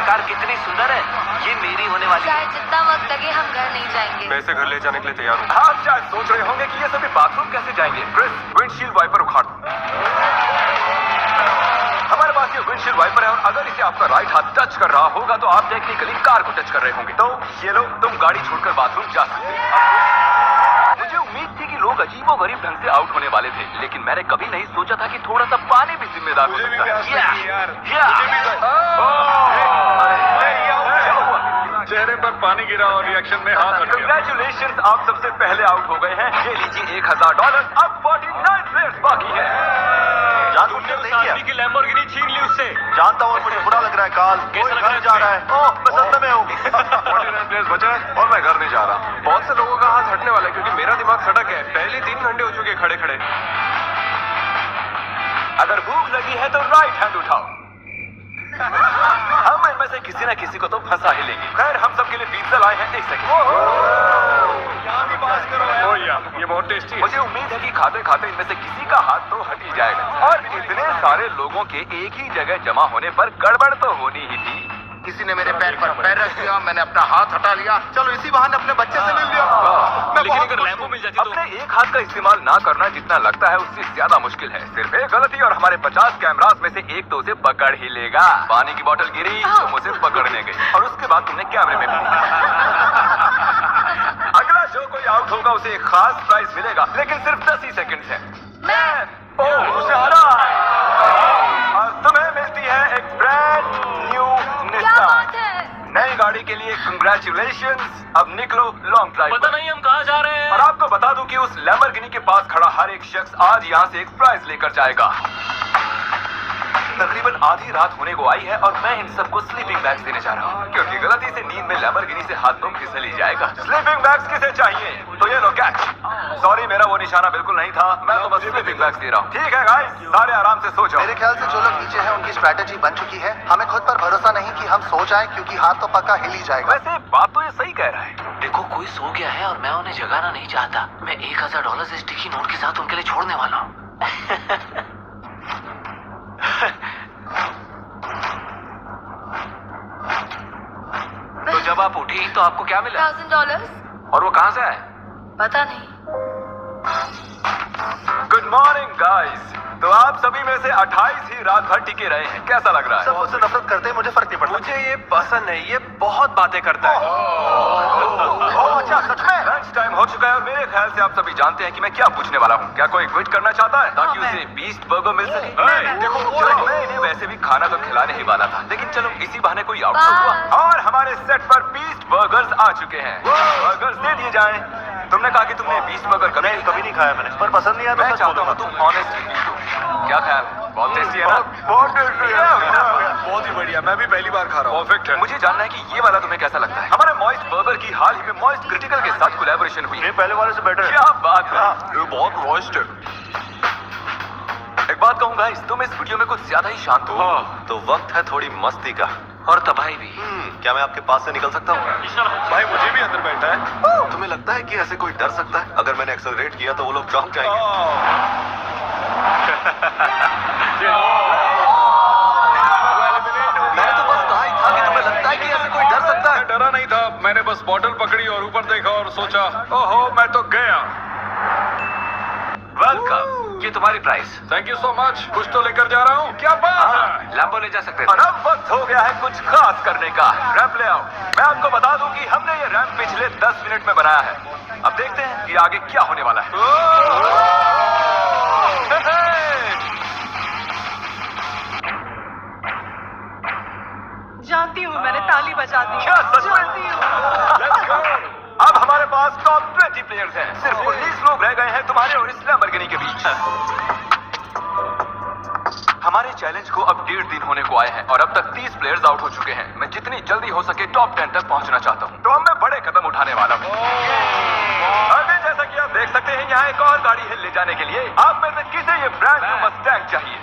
Car कितनी सुंदर है। ये मेरी होने वाली है। शायद जितना वक्त लगे हम घर नहीं जाएंगे। मैं इसे घर ले जाने के लिए तैयार हूँ। आप शायद सोच रहे होंगे कि ये सभी बाथरूम कैसे जाएंगे। क्रिस, विंडशील्ड वाइपर उखाड़ दो। हमारे पास ये विंडशील्ड वाइपर है और अगर इसे आपका राइट हाथ टच कर रहा होगा तो आप टेक्निकली कार को टच कर रहे होंगे। तो ये लो, तुम गाड़ी छोड़कर बाथरूम जा सकते हो। मुझे उम्मीद थी कि लोग अजीबोगरीब ढंग से आउट होने वाले थे, लेकिन मैंने कभी नहीं सोचा था कि थोड़ा सा पानी भी जिम्मेदार हो सकता है। चेहरे पर पानी गिरा और रिएक्शन में हाथ हट गया। कंग्रेचुलेशंस, आप सबसे पहले आउट हो गए हैं। ये लीजिए $1000। अब 49 प्लेयर्स बाकी हैं। तुमने उस आदमी की लैम्बोर्गिनी छीन ली उससे। जानता हूँ, मुझे बुरा लग रहा है। काल कैसा लग रहा है? जा रहा है। ओह, मैं सदमे में हूँ। 49 प्लेयर्स बचे हैं और मैं घर नहीं जा रहा। बहुत से लोगों का हाथ हटने वाला है क्योंकि मेरा दिमाग सड़क है। पहले 3 घंटे हो चुके खड़े खड़े। अगर भूख लगी है तो राइट हैंड उठाओ। हम इनमें से किसी न किसी को तो फंसा ही लेंगे। खैर, हम सबके लिए पिज्जा लाए हैं। 1 सेकंड। ये बहुत टेस्टी है। मुझे उम्मीद है कि खाते खाते इनमें से किसी का हाथ तो हट ही जाएगा। और इतने सारे लोगों के एक ही जगह जमा होने पर गड़बड़ तो होनी ही थी। किसी ने मेरे पैर पर पैर रख दिया, मैंने अपना हाथ हटा लिया। चलो इसी बहाने अपने बच्चे से मिल लिया। मैं लेकिन बहुत अगर खुश लैम्बो हूँ। मिल जाती तो अपने एक हाथ का इस्तेमाल ना करना जितना लगता है उससे ज्यादा मुश्किल है। सिर्फ एक गलती और हमारे 50 कैमरास में से एक तो उसे पकड़ ही लेगा। पानी की बोतल गिरी, तुम उसे पकड़ने गई और उसके बाद तुमने कैमरे में भी अगला जो कोई आउट होगा उसे एक खास प्राइज मिलेगा, लेकिन सिर्फ 10 ही सेकंड है। उसे हरा और तुम्हें मिलती है एक ब्रांड न्यू क्या निस्सान। बात है? नई गाड़ी के लिए कंग्रेचुलेशंस। अब निकलो लॉन्ग ड्राइव पता पर। नहीं हम कहाँ जा रहे हैं। और आपको बता दूं कि उस लैम्बोर्गिनी के पास खड़ा हर एक शख्स आज यहाँ से एक प्राइज लेकर जाएगा। तकरीबन आधी रात होने को आई है और मैं इन सबको स्लीपिंग बैग्स देने जा रहा हूँ, क्योंकि गलती से नींद में लैम्बोर्गिनी से हाथ तो फिसल ही जाएगा। स्लीपिंग बैग्स किसे चाहिए? तो ये लो कैच। सॉरी, मेरा वो निशाना बिल्कुल नहीं था। मैं तो बस स्लीपिंग बैग्स दे रहा हूँ। ठीक है गाइस, सारे आराम से सो जाओ। मेरे ख्याल से जो लोग नीचे हैं उनकी स्ट्रैटेजी बन चुकी है। हमें खुद पर भरोसा नहीं कि हम सो जाएं, क्योंकि हाथ तो पक्का हिल ही जाएगा। वैसे बात तो ये सही कह रहा है। देखो, कोई सो गया है और मैं उन्हें जगाना नहीं चाहता। मैं $1000 से स्टिकी नोट के साथ उनके लिए छोड़ने वाला हूँ। तो जब आप उठी तो आपको क्या मिला? $1000? और वो कहाँ से आए? पता नहीं। Good morning guys. तो आप सभी में से 28 ही रात भर टिके रहे हैं। कैसा लग रहा है? सब मुझसे नफरत करते हैं, मुझे फर्क नहीं पड़ता। मुझे ये पसंद नहीं। ये बहुत बातें करता है। अच्छा, सच में लंच टाइम हो चुका है और मेरे ख्याल से आप सभी जानते हैं कि मैं क्या पूछने वाला हूँ। क्या कोई क्विट करना चाहता है ताकि उसे 20 बर्गर मिल सके? देखो, चलो, मैं इन्हें वैसे भी खाना तो खिलाने ही वाला था, लेकिन चलो इसी बहाने कोई आउट तो हुआ। और हमारे सेट पर 20 बर्गर्स आ चुके हैं। बर्गर्स दे दिए जाएं। तुमने कहा कि तुमने 20 बर्गर कभी नहीं खाया मैंने, पर पसंद नहीं आया। मैं चाहता हूँ तुम ऑनेस्ट रिव्यू दो। क्या ख्याल है? बहुत टेस्टी है ना? बहुत टेस्टी है। बहुत ही बढ़िया। मैं भी पहली बार खा रहा हूँ। परफेक्ट है। मुझे जानना है कि ये वाला तुम्हें कैसा लगता है? हमारे मॉइस्ट बर्गर की हाल ही में मॉइस्ट क्रिटिकल के साथ कोलैबोरेशन हुई है। पहले वाले से बेटर है। क्या बात है। ये बहुत मॉइस्ट है। एक बात कहूँगा, तुम इस वीडियो में कुछ ज्यादा ही शांत हो। तो वक्त है थोड़ी मस्ती का। और तबाही भी। क्या मैं आपके पास से निकल सकता हूँ? भाई, मुझे भी अंदर बैठा है। तुम्हें लगता है कि ऐसे कोई डर सकता है? अगर मैंने एक्सेलरेट किया तो वो लोग चौंक जाएंगे। मैंने तो बस कहा ही था कि तुम्हें लगता है कि ऐसे कोई डर सकता है। डरा नहीं था। मैंने बस बॉटल पकड़ी और ऊपर देखा और सोचा, ओहो, मैं तो गया। वेलकम, ये तुम्हारी price. Thank you so much. कुछ तो लेकर जा रहा हूँ। क्या बात है? लैम्बो ले जा सकते हैं। और अब वक्त हो गया है कुछ खास करने का। रैंप ले आओ। मैं आपको बता दूं कि हमने ये रैंप पिछले 10 मिनट में बनाया है। अब देखते हैं कि आगे क्या होने वाला है। जानती हूँ, मैंने ताली बजा दी। क्या सच में? जानती हूँ। Let's go। अब हमारे पास टॉप 20 प्लेयर्स हैं। सिर्फ 19 लोग रह गए हैं तुम्हारे और इस लैम्बोर्गिनी के बीच। हमारे चैलेंज को अब 1.5 दिन होने को आए हैं और अब तक 30 प्लेयर्स आउट हो चुके हैं। मैं जितनी जल्दी हो सके टॉप 10 तक पहुंचना चाहता हूं। तो अब मैं बड़े कदम उठाने वाला हूं। अभी जैसा कि आप देख सकते हैं, यहाँ एक और गाड़ी है ले जाने के लिए। आप में से किसे ये ब्रांड न्यू मस्टैंग चाहिए?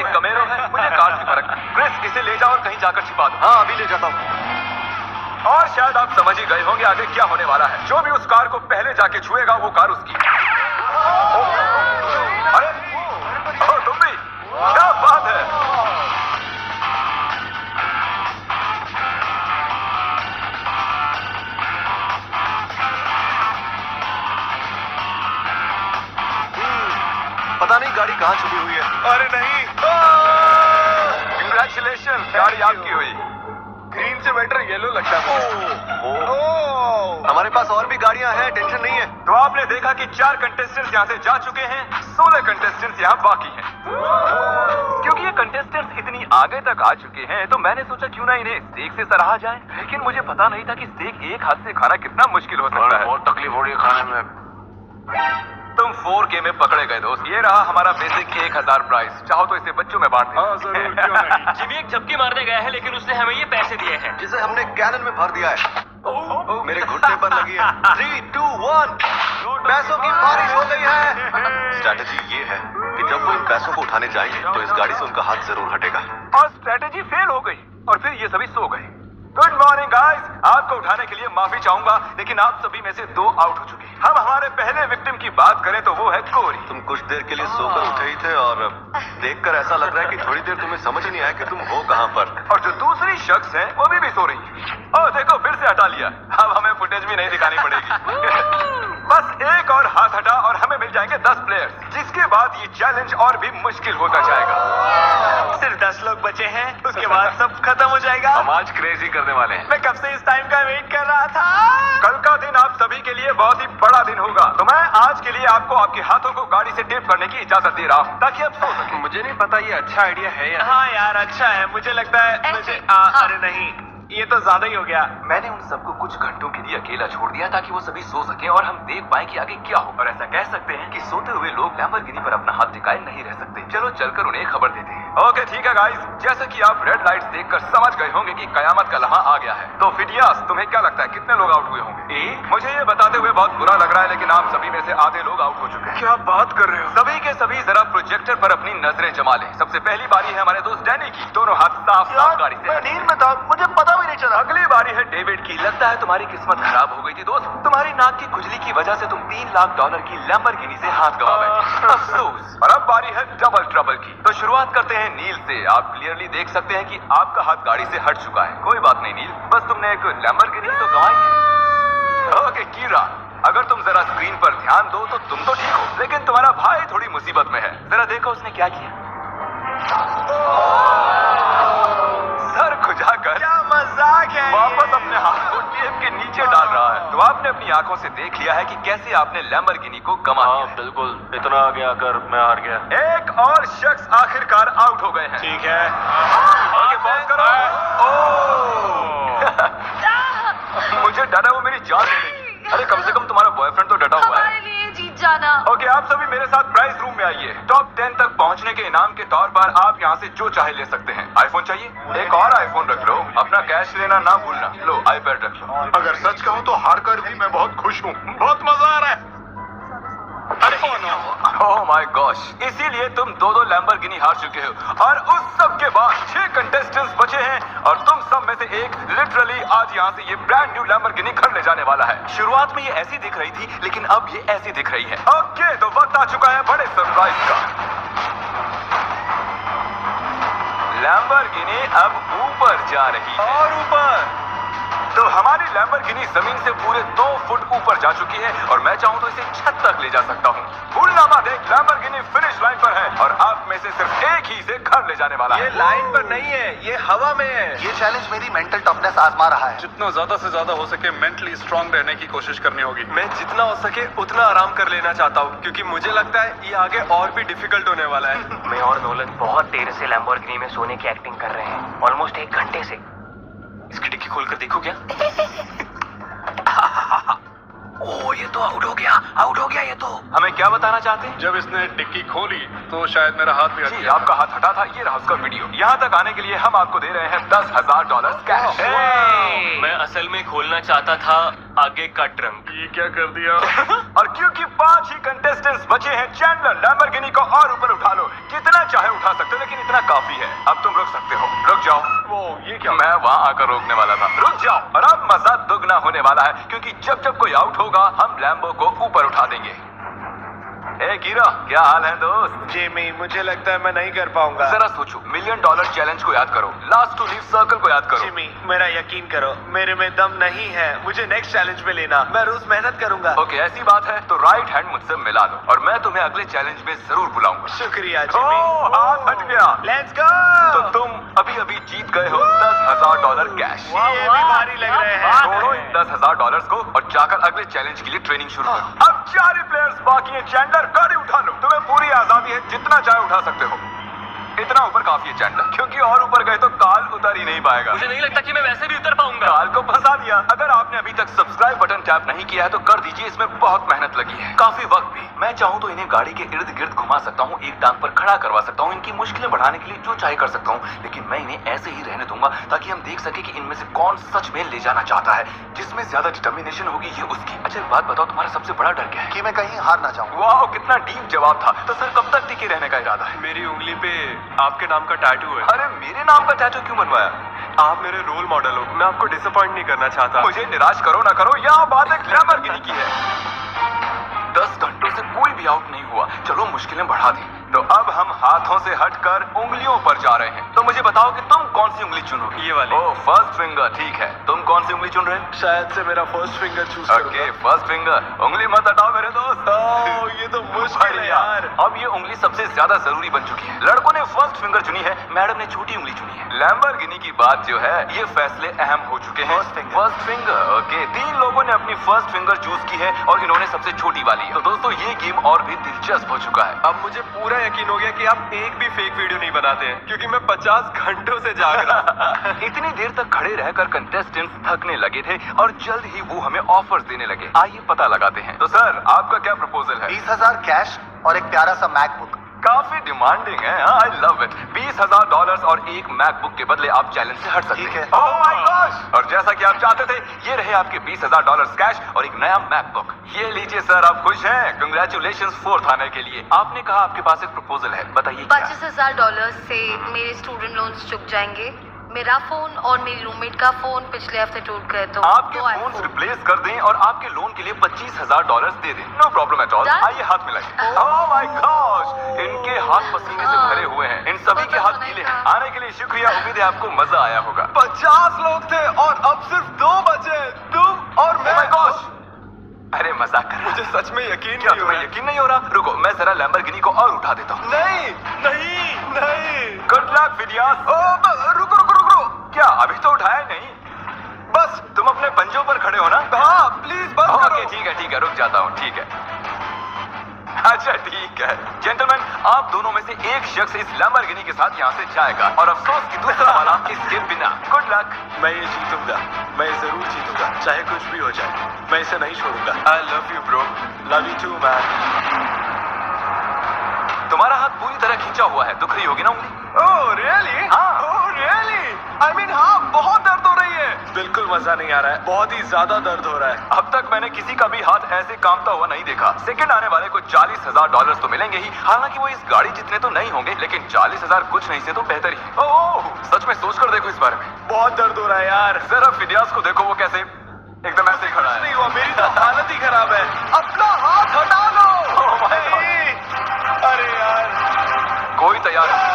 एक कमेरो है, मुझे कार से फर्क नहीं। क्रिस, इसे ले जाओ और कहीं जाकर छिपा दो। हाँ, अभी ले जाता हूँ। और शायद आप समझ ही गए होंगे आगे क्या होने वाला है। जो भी उस कार को पहले जाके छुएगा वो कार उसकी। अरे, तुम भी? क्या बात है। गाड़ी कहाँ छुपी हुई है? अरे नहीं, कंग्रेचुलेशन, गाड़ी आपकी हुई। ग्रीन से बेटर येलो लगता है। हमारे पास और भी गाड़ियाँ हैं, टेंशन नहीं है। तो आपने देखा कि 4 कंटेस्टेंट्स यहाँ से जा चुके हैं, 16 कंटेस्टेंट्स यहाँ बाकी हैं। क्योंकि ये कंटेस्टेंट्स इतनी आगे तक आ चुके हैं, तो मैंने सोचा क्यों ना इन्हें स्टेक से सराहा जाए। लेकिन मुझे पता नहीं था कि स्टेक एक हाथ से खाना कितना मुश्किल हो सकता है। बहुत तकलीफ हो रही है खाने में। तुम 4K में पकड़े गए दोस्त। ये रहा हमारा बेसिक 1000 प्राइस। चाहो तो इसे बच्चों में बांट हाँ जरूर, क्यों नहीं। जिमी एक झपकी मारने गया है, लेकिन उसने हमें ये पैसे दिए हैं जिसे हमने कैनन में भर दिया है। मेरे घुटने पर लगी है। 3, 2, 1, पैसों की बारिश हो गई है। स्ट्रैटेजी ये है कि जब वो इन पैसों को उठाने जाएंगे तो इस गाड़ी से उनका हाथ जरूर हटेगा। और स्ट्रेटेजी फेल हो गई और फिर ये सभी सो गए। गुड मॉर्निंग गाइस, आपको उठाने के लिए माफी चाहूंगा, लेकिन आप सभी में से 2 आउट हो चुके हैं। हम हमारे पहले विक्टिम की बात करें तो वो है कोरी। तुम कुछ देर के लिए सोकर उठे ही थे और देखकर ऐसा लग रहा है कि थोड़ी देर तुम्हें समझ नहीं आया कि तुम हो कहाँ पर। और जो दूसरी शख्स है वो भी सो रही है। ओह देखो, फिर से हटा लिया। अब हमें फुटेज भी नहीं दिखानी पड़ेगी। बस एक और हाथ हटा और हमें मिल जाएंगे 10 प्लेयर्स, जिसके बाद ये चैलेंज और भी मुश्किल होता जाएगा। सिर्फ 10 लोग बचे हैं, उसके बाद सब खत्म हो जाएगा। हम आज क्रेजी करने वाले हैं। मैं कब से इस टाइम का वेट कर रहा था। कल का दिन आप सभी के लिए बहुत ही बड़ा दिन होगा, तो मैं आज के लिए आपको आपके हाथों को गाड़ी से टेप करने की इजाजत दे रहा हूँ, ताकि आप सो सकें। मुझे नहीं पता ये अच्छा आइडिया है या हाँ यार, अच्छा है। मुझे लगता है ऐसे, हाँ। अरे नहीं, ये तो ज्यादा ही हो गया। मैंने उन सबको कुछ घंटों के लिए अकेला छोड़ दिया ताकि वो सभी सो सके और हम देख पाए कि आगे क्या हो। और ऐसा कह सकते हैं कि सोते हुए लोग लैम्बोर्गिनी पर अपना हाथ टिकाए नहीं रह सकते। चलो चलकर उन्हें खबर देते हैं। ओके ठीक है गाइस, जैसे कि आप रेड लाइट्स देखकर समझ गए होंगे कि कयामत का लम्हा आ गया है। तो फिडियास, तुम्हें क्या लगता है कितने लोग आउट हुए होंगे? मुझे ये बताते हुए बहुत बुरा लग रहा है, लेकिन आप सभी में से आधे लोग आउट हो चुके हैं। क्या बात कर रहे हो? सभी के सभी जरा प्रोजेक्टर पर अपनी नजरें जमा लें। सबसे पहली बारी है हमारे दोस्त डैनी की। दोनों हाथ साफ साफ गाड़ी से। नींद में था, मुझे पता भी नहीं चला। अगली बारी है डेविड की। लगता है तुम्हारी किस्मत खराब हो गई थी दोस्त। तुम्हारी नाक की खुजली की वजह से तुम $3 लाख की लैम्बोर्गिनी से हाथ गंवा बैठे। अफसोस। और अब बारी है डबल ट्रबल की। तो शुरुआत करते हैं नील से। आप क्लियरली देख सकते हैं कि आपका हाथ गाड़ी से हट चुका है। कोई बात नहीं नील, बस तुमने एक लैम्बोर्गिनी तो गंवाई है। ओके कीरा, अगर तुम जरा स्क्रीन पर ध्यान दो तो तुम तो ठीक हो, लेकिन तुम्हारा भाई थोड़ी मुसीबत में है। जरा देखो उसने क्या किया। सर खुजाकर क्या मजाक है वापस अपने हाथ को टेप के नीचे डाल रहा है। तो आपने अपनी आंखों से देख लिया है कि कैसे आपने लैम्बोर्गिनी को गंवा दिया है। बिल्कुल, इतना आगे आकर मैं हार गया। एक और शख्स आखिरकार आउट हो गए हैं। ठीक है, आगे पॉज करो। मुझे डर है वो मेरी जान ले लेगी। अरे कम से कम तुम्हारा बॉयफ्रेंड तो डटा हुआ है। हमारे लिए जीत जाना। ओके, आप सभी मेरे साथ प्राइज रूम में आइए। टॉप 10 तक पहुंचने के इनाम के तौर पर आप यहाँ से जो चाहे ले सकते हैं। आईफोन चाहिए? एक और आईफोन रख लो। अपना कैश लेना ना भूलना। लो आईपैड रख लो। अगर सच कहूँ तो हार कर भी मैं बहुत खुश हूँ। बहुत मजा आ रहा है। अरे ओह माय गॉश, इसीलिए तुम 2-2 लैम्बोर्गिनी हार चुके हो। और उस सब के बाद 6 कंटेस्टेंट्स बचे हैं और तुम सब में से एक लिटरली आज यहाँ से ये ब्रांड न्यू लैम्बोर्गिनी घर ले जाने वाला है। शुरुआत में ये ऐसी दिख रही थी, लेकिन अब ये ऐसी दिख रही है। ओके, तो वक्त आ चुका है बड़े सरप्राइज का। लैम्बोर्गिनी अब ऊपर जा रही है। और ऊपर तो हमारी लैम्बोर्गिनी जमीन से पूरे 2 फुट ऊपर जा चुकी है और मैं चाहूं तो इसे छत तक ले जा सकता हूं। फूलनामा देख, लैम्बोर्गिनी फिनिश लाइन पर है और आप में से सिर्फ एक ही इसे घर ले जाने वाला है। ये लाइन पर नहीं है, ये हवा में है। ये चैलेंज मेरी मेंटल टफनेस आजमा रहा है। जितना ज्यादा से ज्यादा हो सके मेंटली स्ट्रांग रहने की कोशिश करनी होगी। मैं जितना हो सके उतना आराम कर लेना चाहता हूँ, क्योंकि मुझे लगता है ये आगे और भी डिफिकल्ट होने वाला है। मैं और नोलन बहुत देर से लैम्बोर्गिनी में सोने की एक्टिंग कर रहे हैं, ऑलमोस्ट 1 घंटे से। इसकी डिक्की खोलकर देखो क्या? ओह, ये तो आउट हो गया ये तो। हमें क्या बताना चाहते हैं? जब इसने डिक्की खोली तो शायद मेरा हाथ भी हट जी, गया। आपका हाथ हटा था। ये रहा उसका वीडियो। यहाँ तक आने के लिए हम आपको दे रहे हैं $10,000 कैश। मैं असल में खोलना चाहता था आगे का ट्रंक। ये क्या कर दिया? और क्योंकि 5 ही कंटेस्टेंट्स बचे हैं, चैंडलर लैम्बोर्गिनी को और ऊपर उठा लो। जितना चाहे उठा सकते हो, लेकिन इतना काफी है। अब तुम रुक सकते हो। रुक जाओ। वो ये क्या? मैं वहाँ आकर रोकने वाला था। रुक जाओ। और अब मजा दुगना होने वाला है, क्योंकि जब जब कोई आउट होगा हम लैम्बो को ऊपर उठा देंगे। ए कीरा, क्या हाल है दोस्त? जिमी, मुझे लगता है मैं नहीं कर पाऊंगा। जरा सोचो, $1 मिलियन चैलेंज को याद करो, लास्ट टू लीव सर्कल को याद करो। जिमी, मेरा यकीन करो, मेरे में दम नहीं है। मुझे नेक्स्ट चैलेंज पे लेना, मैं रोज मेहनत करूंगा। ओके, ऐसी बात है तो राइट हैंड मुझसे मिला लो और मैं तुम्हें अगले चैलेंज में जरूर बुलाऊंगा। शुक्रिया जिमी। हाथ हट गया। Let's go. तो तुम अभी अभी जीत गए हो $10,000 कैश। ये भी भारी लग रहे हैं। छोड़ो इन $10,000 को और जाकर अगले चैलेंज के लिए ट्रेनिंग शुरू करो। अब 4 ही प्लेयर्स बाकी हैं। चैंडलर, गाड़ी उठा लो, तुम्हें पूरी आजादी है, जितना चाहे उठा सकते हो। इतना ऊपर काफी है चैंडलर, क्योंकि और ऊपर गए तो काल उतर ही नहीं पाएगा। मुझे नहीं लगता कि मैं वैसे भी उतर पाऊंगा। काल को फंसा दिया। अगर आपने अभी तक सब्सक्राइब बटन टैप नहीं किया है तो कर दीजिए, इसमें बहुत मेहनत लगी है, काफी वक्त भी। मैं चाहूँ तो इन्हें गाड़ी के इर्द गिर्द घुमा सकता हूँ, एक टांग पर खड़ा करवा सकता हूँ, इनकी मुश्किलें बढ़ाने के लिए जो चाहे कर सकता हूँ, लेकिन मैं इन्हें ऐसे ही रहने दूंगा ताकि हम देख सके कि इनमें से कौन सच में ले जाना चाहता है। जिसमें ज्यादा डिटर्मिनेशन होगी ये उसकी। अच्छा एक बात बताओ, तुम्हारा सबसे बड़ा डर क्या है? कि मैं कहीं हार ना जाऊं। वाह, कितना डीप जवाब था। तो सर कब तक टिके रहने का इरादा है? मेरी उंगली पे आपके नाम का टैटू है। अरे मेरे नाम का टैटू क्यों बनवाया? आप मेरे रोल मॉडल हो, मैं आपको डिसअपॉइंट नहीं करना चाहता। मुझे निराश करो ना करो, यह बात एक लैम्बोर्गिनी की है। 10 घंटों से कोई भी आउट नहीं हुआ, चलो मुश्किलें बढ़ा दी। तो अब हम हाथों से हटकर उंगलियों पर जा रहे हैं। तो मुझे बताओ कि तुम कौन सी उंगली चुनोगे? ये वाली। ओह, फर्स्ट फिंगर, ठीक है। तुम कौन सी उंगली चुन रहे हो? शायद से मेरा first finger choose okay, first finger. उंगली मत हटाओ मेरे दोस्त। ये तो मुश्किल है यार। अब ये उंगली सबसे ज्यादा जरूरी बन चुकी है। लड़कों ने फर्स्ट फिंगर चुनी है, मैडम ने छोटी उंगली चुनी है। लैम्बोर्गिनी की बात जो है, ये फैसले अहम हो चुके हैं। First finger, okay. 3 लोगों ने अपनी फर्स्ट फिंगर चूज की है और इन्होंने सबसे छोटी वाली है। तो दोस्तों ये गेम और भी दिलचस्प हो चुका है। अब मुझे पूरा यकीन हो गया कि आप एक भी फेक वीडियो नहीं बनाते हैं, क्योंकि मैं 50 घंटों से जाग रहा। इतनी देर तक खड़े रहकर कंटेस्टेंट्स थकने लगे थे और जल्द ही वो हमें ऑफर्स देने लगे। आइए पता लगाते हैं। तो सर आपका क्या प्रपोजल है? 20,000 कैश और एक प्यारा सा मैकबुक। काफी डिमांडिंग है। I love it. $20,000 और एक मैकबुक के बदले आप चैलेंज से हट सकते ठीक हैं। है। Oh my gosh! और जैसा कि आप चाहते थे, ये रहे आपके $20,000 कैश और एक नया मैकबुक। ये लीजिए सर, आप खुश हैं? कंग्रेचुलेशंस 4th आने के लिए। आपने कहा आपके पास एक प्रपोजल है, बताइए क्या? $25,000 से मेरे स्टूडेंट लोन्स चुक जाएंगे। मेरा फोन और मेरी रूममेट का फोन पिछले हफ्ते टूट गए तो आपके दो फोन iPhone। रिप्लेस कर दें और आपके लोन के लिए $25,000 दे दें। No problem at all. Done? आइए हाथ मिलाइए। Oh my gosh! इनके हाथ पसीने से भरे हुए हैं। इन सभी के हाथ गीले हैं। आने के लिए शुक्रिया। उम्मीद है आपको मजा आया होगा। 50 लोग थे और अब सिर्फ 2 बचे, तुम और मैं। Oh my gosh! अरे मजाक कर रहा मुझे सच में यकीन क्या नहीं हो तुम्हें रहा। यकीन नहीं हो रहा? रुको, मैं जरा लैम्बोर्गिनी को और उठा देता हूँ। नहीं नहीं नहीं। Good luck Phidias. रुको रुको रुको। क्या अभी तो उठाया नहीं? बस तुम अपने पंजों पर खड़े हो ना? हाँ, प्लीज बस करो। ओके ठीक है, रुक जाता हूँ। ठीक है, अच्छा ठीक है। जेंटलमैन, आप दोनों में से एक शख्स इस लैम्बोर्गिनी के साथ यहाँ से जाएगा और अफसोस कि दूसरा वाला इसके बिना। Good luck. मैं ये जीतूंगा, मैं जरूर जीतूंगा, चाहे कुछ भी हो जाए। मैं इसे नहीं छोड़ूंगा। I love you bro. Love you too man. तुम्हारा हाथ पूरी तरह खींचा हुआ है, दुख रही होगी ना उंगली? Oh really? हाँ। Oh really? आई मीन हाँ, बहुत दर्द हो रही है। बिल्कुल मजा नहीं आ रहा है, बहुत ही ज्यादा दर्द हो रहा है। अब तक मैंने किसी का भी हाथ ऐसे कांपता हुआ नहीं देखा। सेकंड आने वाले को $40,000 तो मिलेंगे ही। हालांकि वो इस गाड़ी जितने तो नहीं होंगे, लेकिन 40,000 कुछ नहीं से तो बेहतर ही। ओह, सच में सोच कर देखो इस बारे में। बहुत दर्द हो रहा है यार। जरा फिदियास को देखो, वो कैसे एकदम ऐसे ही खड़ा कुछ है। नहीं हुआ, मेरी तो हालत ही खराब है। अपना हाथ हटा लो। Oh my God! नहीं। अरे यार, कोई तैयार है?